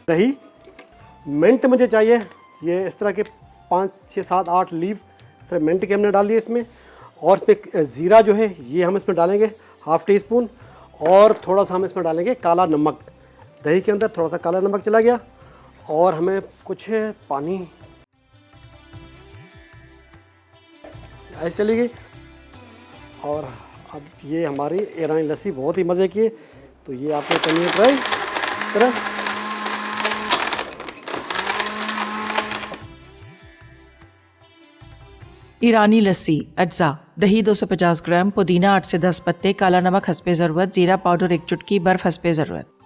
दही, मिंट मुझे चाहिए ये इस तरह के 5, 6, 7, 8 लीव इस तरह मिंट के हमने डाल दिए इसमें। और इसमें ज़ीरा जो है ये हम इसमें डालेंगे ½ टी स्पून, और थोड़ा सा हम इसमें डालेंगे काला नमक। दही के अंदर थोड़ा सा काला नमक चला गया, और हमें कुछ पानी ऐसे चली गई। और अब ये हमारी ईरानी लस्सी बहुत ही मज़े की है, तो ये आपने करनी है ट्राई इस तरह। ईरानी लस्सी अज्जा: दही 250 ग्राम, पुदीना 8 से 10 पत्ते, काला नमक हस्बे ज़रूरत, जीरा पाउडर 1 चुटकी, बर्फ़ हस्बे ज़रूरत।